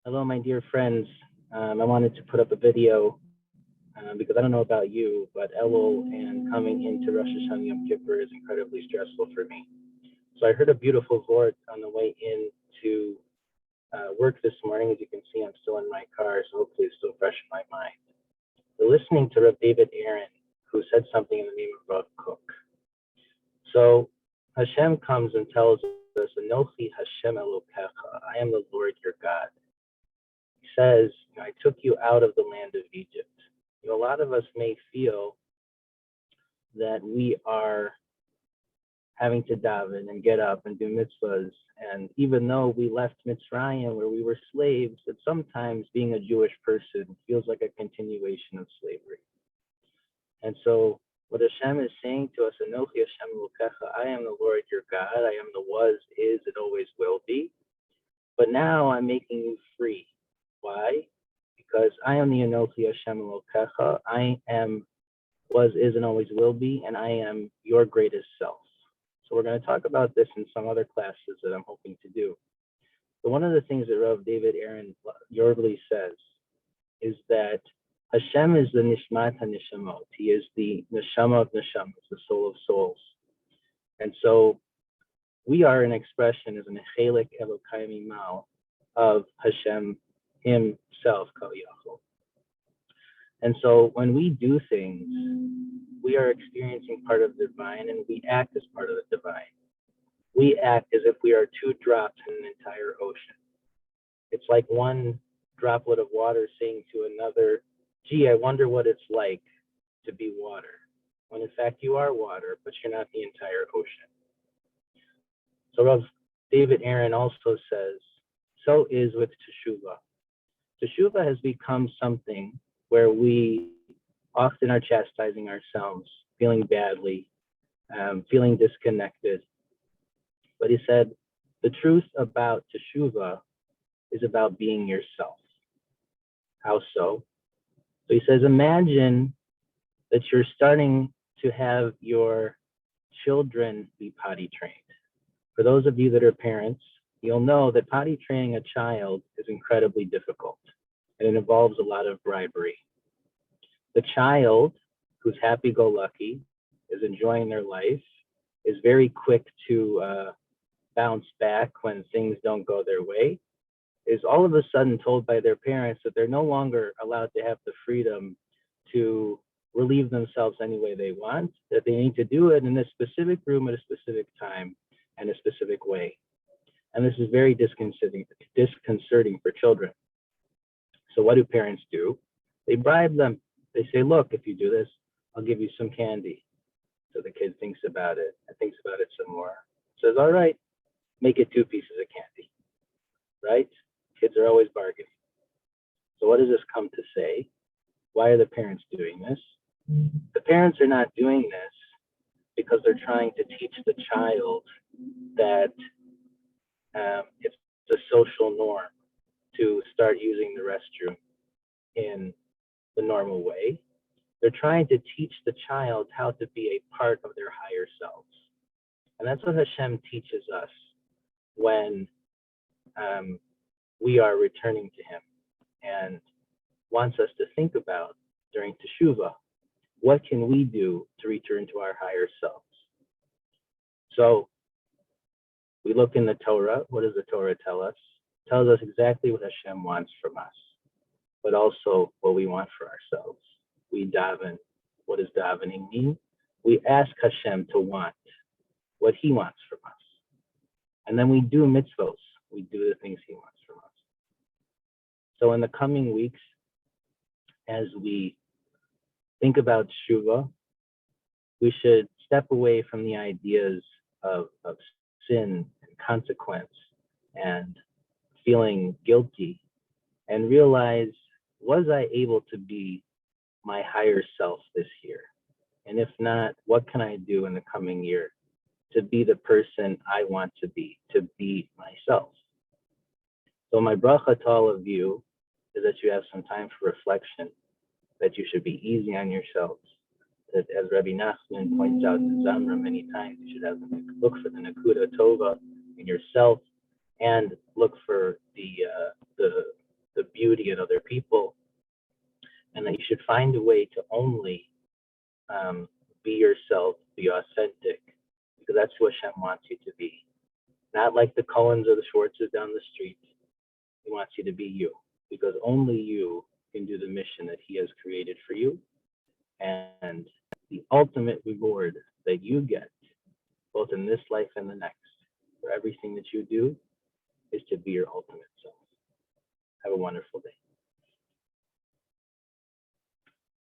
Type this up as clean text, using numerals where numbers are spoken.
Hello, my dear friends. I wanted to put up a video because I don't know about you, but Elul and coming into Rosh Hashanah Yom Kippur is incredibly stressful for me. So I heard a beautiful word on the way in to work this morning. As you can see, I'm still in my car, so hopefully it's still fresh in my mind. We're listening to Rabbi David Aaron, who said something in the name of Rav Kook. So Hashem comes and tells us, Anochi Hashem Elokecha, I am the Lord your God. He says, I took you out of the land of Egypt. A lot of us may feel that we are having to daven and get up and do mitzvahs. And even though we left Mitzrayim where we were slaves, that sometimes being a Jewish person feels like a continuation of slavery. And so what Hashem is saying to us, Anochi Hashem Elokecha, I am the Lord your God. I am the was, is, and always will be. But now I'm making you free. Why? Because I am the Anochi Hashem Elokecha. I am, was, is, and always will be, and I am your greatest self. So we're going to talk about this in some other classes that I'm hoping to do. But one of the things that Rav David Aaron Yorvli says is that Hashem is the Nishmat HaNishamot. He is the Neshama of Neshamas, the soul of souls. And so we are an expression as an Echelik Elokai Mimal of Hashem himself, Kal Yachol. And so when we do things, we are experiencing part of the divine and we act as part of the divine. We act as if we are two drops in an entire ocean. It's like one droplet of water saying to another, gee, I wonder what it's like to be water. When in fact you are water, but you're not the entire ocean. So Rav David Aaron also says, so is with Teshuva. Teshuva has become something where we often are chastising ourselves, feeling badly, feeling disconnected. But he said, the truth about Teshuva is about being yourself. How so? So he says, imagine that you're starting to have your children be potty trained. For those of you that are parents, you'll know that potty training a child is incredibly difficult, and it involves a lot of bribery. The child who's happy-go-lucky, is enjoying their life, is very quick to bounce back when things don't go their way, is all of a sudden told by their parents that they're no longer allowed to have the freedom to relieve themselves any way they want, that they need to do it in a specific room at a specific time and a specific way. And this is very disconcerting for children. So what do parents do? They bribe them. They say, look, if you do this, I'll give you some candy. So the kid thinks about it and thinks about it some more. Says, all right, make it 2 pieces of candy, right? Kids are always bargaining. So what does this come to say? Why are the parents doing this? The parents are not doing this because they're trying to teach the child that it's the social norm to start using the restroom in the normal way. They're trying to teach the child how to be a part of their higher selves. And that's what Hashem teaches us when we are returning to him and wants us to think about during Teshuva, what can we do to return to our higher selves? So we look in the Torah. What does the Torah tell us? It tells us exactly what Hashem wants from us, but also what we want for ourselves. We daven. What does davening mean? We ask Hashem to want what he wants from us. And then we do mitzvos. We do the things he wants from us. So in the coming weeks, as we think about Teshuva, we should step away from the ideas of sin and consequence and feeling guilty and realize, was I able to be my higher self this year? And if not, what can I do in the coming year to be the person I want to be myself? So my bracha to all of you is that you have some time for reflection, that you should be easy on yourselves, that as Rabbi Nachman points out to Zamra many times, you should look for the Nakuda Tova in yourself and look for the the beauty in other people, and that you should find a way to only be yourself, be authentic, because that's who Hashem wants you to be. Not like the Cohens or the Schwartzes down the street. He wants you to be you, because only you can do the mission that He has created for you. And the ultimate reward that you get, both in this life and the next, for everything that you do, is to be your ultimate self. Have a wonderful day.